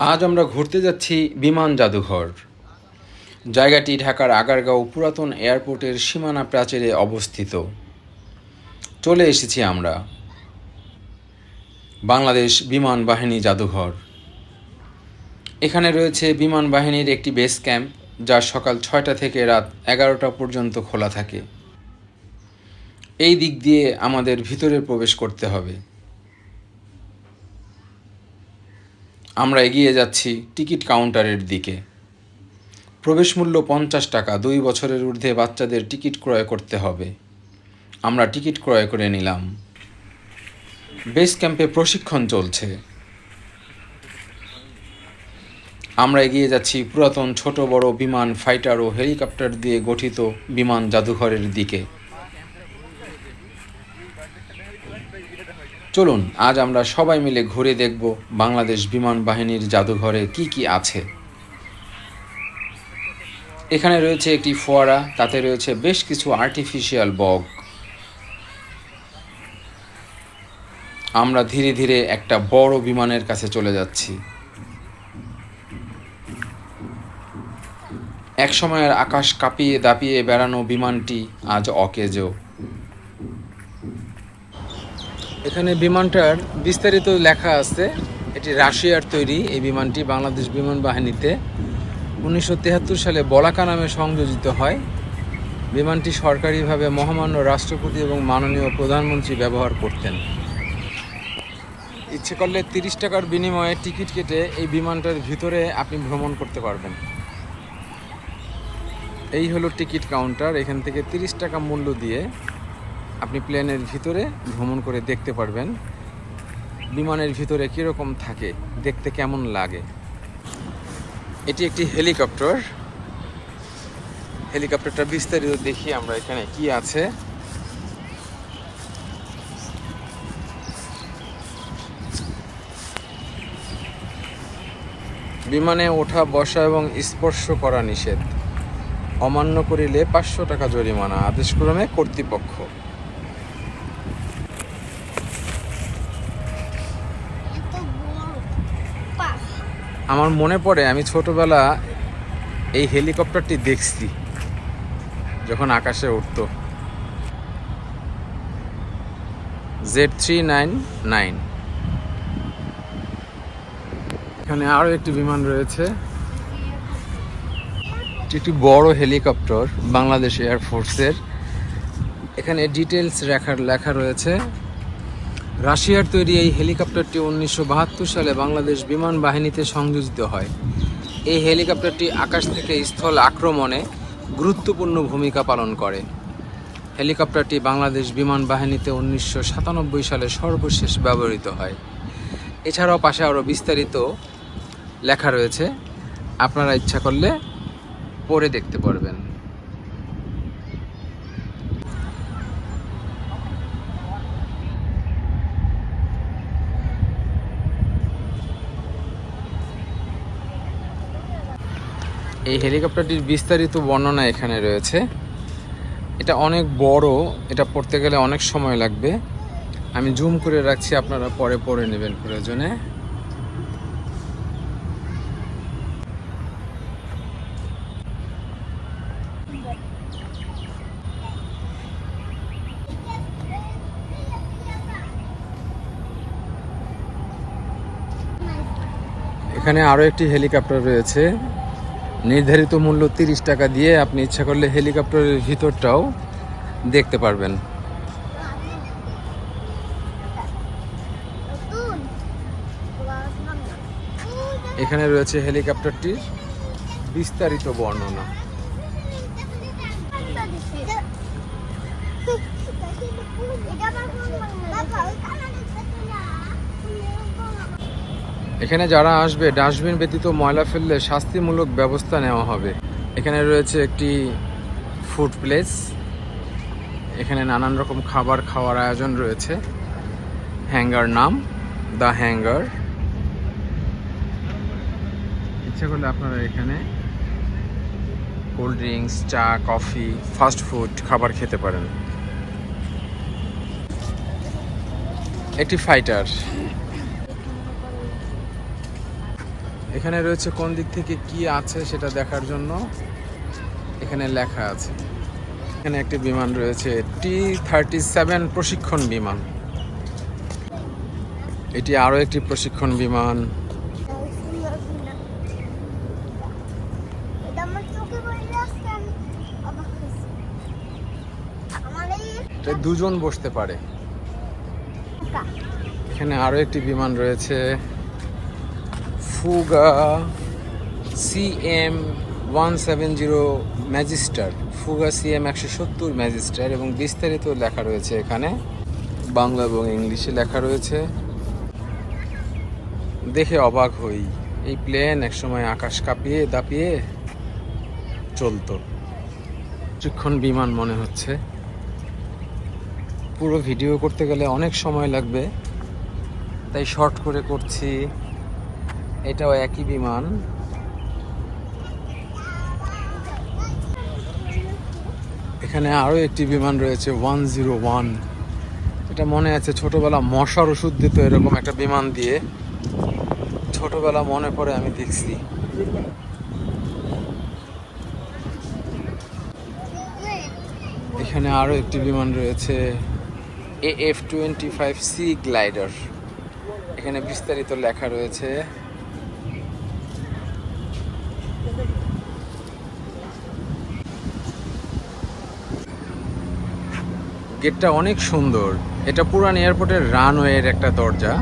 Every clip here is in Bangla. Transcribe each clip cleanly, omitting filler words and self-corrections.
আজ আমরা ঘুরতে যাচ্ছি বিমান জাদুঘর। জায়গাটি ঢাকার আগারগাঁও পুরাতন এয়ারপোর্টের সীমানা প্রাচীরে অবস্থিত। চলে এসেছি আমরা বাংলাদেশ বিমান বাহিনী জাদুঘর। এখানে রয়েছে বিমান বাহিনীর একটি বেস ক্যাম্প, যা সকাল 6টা থেকে রাত 11টা পর্যন্ত খোলা থাকে। এই দিক দিয়ে আমাদের ভিতরে প্রবেশ করতে হবে। আমরা এগিয়ে যাচ্ছি টিকিট কাউন্টারের দিকে। প্রবেশ মূল্য 50 টাকা। 2 বছরের ঊর্ধ্বে বাচ্চাদের টিকিট ক্রয় করতে হবে। আমরা টিকিট ক্রয় করে নিলাম। বেস ক্যাম্পে প্রশিক্ষণ চলছে। আমরা এগিয়ে যাচ্ছি পুরাতন ছোট বড় বিমান, ফাইটার ও হেলিকপ্টার দিয়ে গঠিত বিমান জাদুঘরের দিকে। চলুন আজ আমরা সবাই মিলে ঘুরে দেখব বাংলাদেশ বিমান বাহিনীর জাদুঘরে কি কি আছে। এখানে রয়েছে একটি ফোয়ারা, তাতে রয়েছে বেশ কিছু আর্টিফিশিয়াল বগ। আমরা ধীরে ধীরে একটা বড় বিমানের কাছে চলে যাচ্ছি। এক সময়ের আকাশ কাঁপিয়ে দাপিয়ে বেড়ানো বিমানটি আজ অকেজো। এখানে বিমানটার বিস্তারিত লেখা আছে। এটি রাশিয়ার তৈরি। এই বিমানটি বাংলাদেশ বিমান বাহিনীতে 1973 সালে বলাকা নামে সংযোজিত হয়। বিমানটি সরকারিভাবে মহামান্য রাষ্ট্রপতি এবং মাননীয় প্রধানমন্ত্রী ব্যবহার করতেন। ইচ্ছে করলে 30 টাকার বিনিময়ে টিকিট কেটে এই বিমানটার ভিতরে আপনি ভ্রমণ করতে পারবেন। এই হলো টিকিট কাউন্টার। এখান থেকে 30 টাকা মূল্য দিয়ে আপনি প্লেনের ভিতরে ভ্রমণ করে দেখতে পারবেন বিমানের ভিতরে কীরকম থাকে, দেখতে কেমন লাগে। এটি একটি হেলিকপ্টার। হেলিকপ্টারটা বিস্তারিত দেখি আমরা এখানে কি আছে। বিমানে ওঠা, বসা এবং স্পর্শ করা নিষেধ। অমান্য করিলে 500 টাকা জরিমানা। আদেশক্রমে কর্তৃপক্ষ। আমার মনে পড়ে আমি ছোটবেলা এই হেলিকপ্টারটি দেখছি যখন আকাশে উঠত। Z399। এখানে আরও একটি বিমান রয়েছে। একটি বড় হেলিকপ্টার বাংলাদেশ এয়ারফোর্সের। এখানে ডিটেলস লেখা রয়েছে। রাশিয়ার তৈরি এই হেলিকপ্টারটি 1972 সালে বাংলাদেশ বিমান বাহিনীতে সংযোজিত হয়। এই হেলিকপ্টারটি আকাশ থেকে স্থল আক্রমণে গুরুত্বপূর্ণ ভূমিকা পালন করে। হেলিকপ্টারটি বাংলাদেশ বিমান বাহিনীতে 1997 সালে সর্বশেষ ব্যবহৃত হয়। এছাড়াও পাশে আরও বিস্তারিত লেখা রয়েছে, আপনারা ইচ্ছা করলে পড়ে দেখতে পারবেন। এই হেলিকপ্টারটির বিস্তারিত বর্ণনা এখানে রয়েছে। এটা অনেক বড়, এটা পড়তে গেলে অনেক সময় লাগবে। আমি জুম করে রাখছি, আপনারা পরে পড়ে নেবেন প্রয়োজনে। এখানে আরও একটি হেলিকপ্টার রয়েছে। নির্ধারিত মূল্য 30 টাকা দিয়ে আপনি ইচ্ছা করলে হেলিকপ্টারের ভিতরটাও দেখতে পারবেন। এখানে রয়েছে হেলিকপ্টারটির বিস্তারিত বর্ণনা। এখানে যারা আসবে ডাস্টবিন ব্যতীত ময়লা ফেললে শাস্তিমূলক ব্যবস্থা নেওয়া হবে। এখানে রয়েছে একটি ফুড প্লেস। এখানে নানান রকম খাবার খাওয়ার আয়োজন রয়েছে। হ্যাঙ্গার নাম দ্য হ্যাঙ্গার। ইচ্ছা করলে আপনারা এখানে কোল্ড ড্রিঙ্কস, চা, কফি, ফাস্ট ফুড খাবার খেতে পারেন। একটি ফাইটার। এখানে রয়েছে কোন দিক থেকে কি আছে সেটা দেখার জন্য এখানে লেখা আছে। এখানে একটি বিমান রয়েছে T-37 প্রশিক্ষণ বিমান। এটি আরো একটি প্রশিক্ষণ বিমান। এটা দুজন বসতে পারে। এখানে আরো একটি বিমান রয়েছে ফুগা CM-170 ম্যাজিস্টার, ফুগা CM-170 ম্যাজিস্টার, এবং বিস্তারিত লেখা রয়েছে এখানে, বাংলা এবং ইংলিশে লেখা রয়েছে। দেখে অবাক হই, এই প্লেন একসময় আকাশ কাঁপিয়ে দাপিয়ে চলতো। প্রশিক্ষণ বিমান মনে হচ্ছে। পুরো ভিডিও করতে গেলে অনেক সময় লাগবে, তাই শর্ট করে করছি। এটাও একই বিমান। এখানে আরো একটি বিমান রয়েছে 101। এটা মনে আছে ছোটবেলা মশার ওষুধ দিত এরকম একটা বিমান দিয়ে, ছোটবেলা মনে পড়ে, আমি দেখছি। এখানে আরো একটি বিমান রয়েছে AF-25C গ্লাইডার। এখানে বিস্তারিত লেখা রয়েছে। গেটটা অনেক সুন্দর। এটা পুরান এয়ারপোর্টের রানওয়ের একটা দরজা।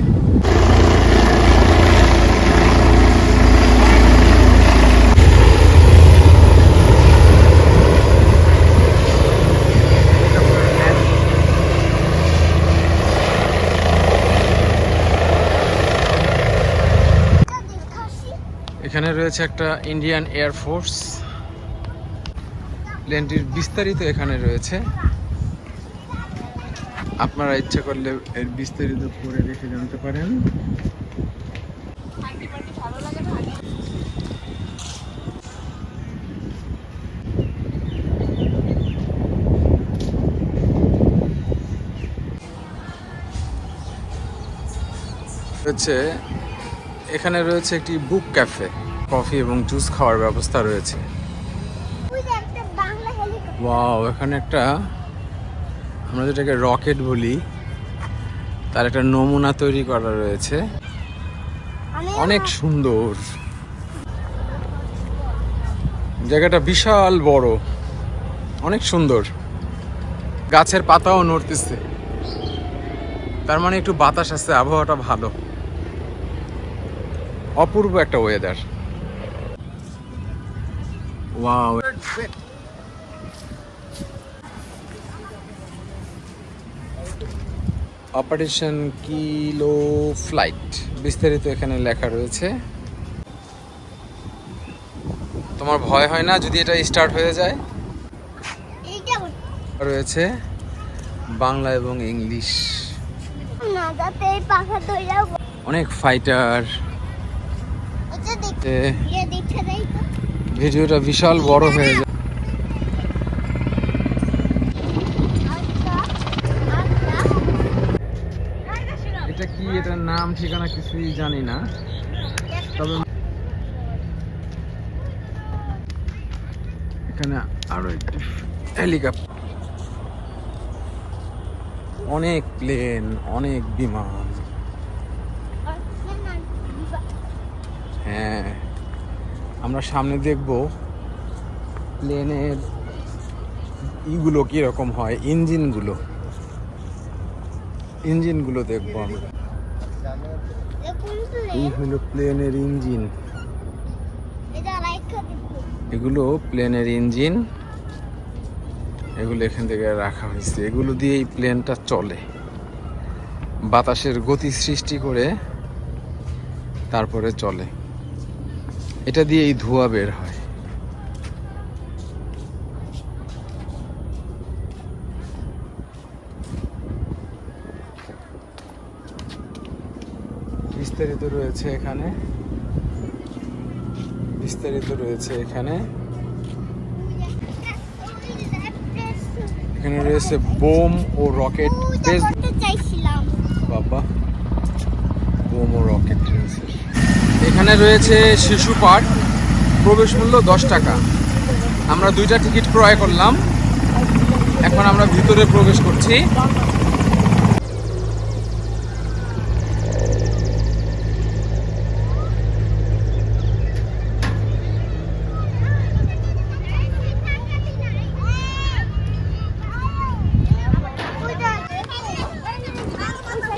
এখানে রয়েছে একটা ইন্ডিয়ান এয়ারফোর্স। প্লেনটির বিস্তারিত এখানে রয়েছে, আপনারা ইচ্ছা করলে এর বিস্তারিত পড়ে দেখে জানতে পারেন। এখানে রয়েছে একটি বুক ক্যাফে, কফি এবং জুস খাওয়ার ব্যবস্থা রয়েছে। ওয়াও, এখানে একটা, আমরা যেটাকে রকেট বলি, তার একটা নমুনা তৈরি করা রয়েছে। অনেক সুন্দর জায়গাটা, বিশাল বড়, অনেক সুন্দর। গাছের পাতাও নড়তেছে, তার মানে একটু বাতাস আছে, আবহাওয়াটা ভালো। অপূর্ব একটা weather. Wow, operation kilo flight, বিস্তারিত এখানে লেখা রয়েছে। তোমার ভয় হয় না যদি এটা স্টার্ট হয়ে যায়? রয়েছে বাংলা এবং ইংলিশ। অনেক ফাইটার। ভিডিওটা বিশাল বড় হয়ে যায়। এটা কি, এটার নাম ঠিকানা কিছুই জানি না, তবে এখানে আরো একটি হেলিকপ্টার, অনেক প্লেন, অনেক বিমান। হ্যাঁ, আমরা সামনে দেখব প্লেনের ইগুলো কিরকম হয়, ইঞ্জিনগুলো দেখবো আমরা। এই হলো প্লেনের ইঞ্জিন, এগুলো প্লেনের ইঞ্জিন, এগুলো এখান থেকে রাখা হয়েছে। এগুলো দিয়ে এই প্লেনটা চলে, বাতাসের গতি সৃষ্টি করে তারপরে চলে। এটা দিয়ে এই ধোঁয়া বের হয়। বিস্তারিত রয়েছে এখানে, এখানে রয়েছে বোম ও রকেট বেস। বাবা, বোম ও রকেট রয়েছে এখানে। এখানে রয়েছে শিশু পার্ক, প্রবেশ মূল্য 10 টাকা। আমরা 2টা টিকিট ক্রয় করলাম, এখন আমরা ভিতরে প্রবেশ করছি।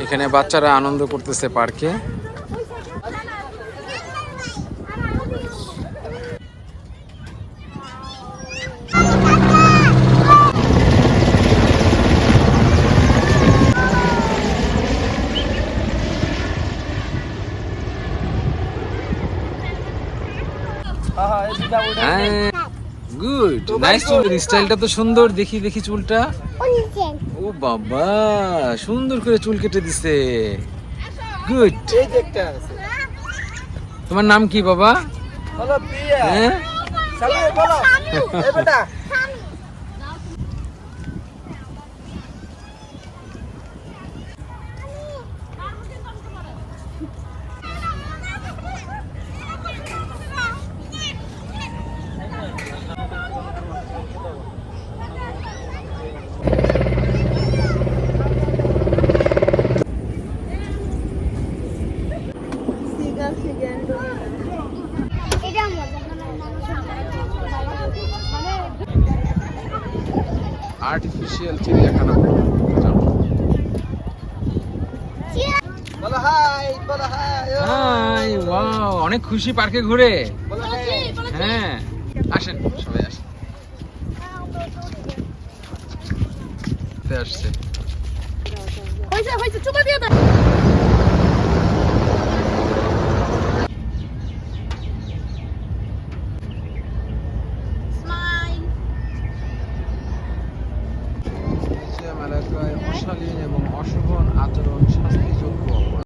এখানে বাচ্চারা আনন্দ করতেছে পার্কে। Good, nice. চুলের স্টাইলটা তো সুন্দর, দেখি দেখি চুলটা। ও বাবা, সুন্দর করে চুল কেটে দিছে। গুড। তোমার নাম কি বাবা? হ্যাঁ, আর্টিফিশিয়াল চিড়িয়াখানা। হাই, ওয়াও, অনেক খুশি পার্কে ঘুরে। হ্যাঁ, আসেন সবাই আসেন। আসছে।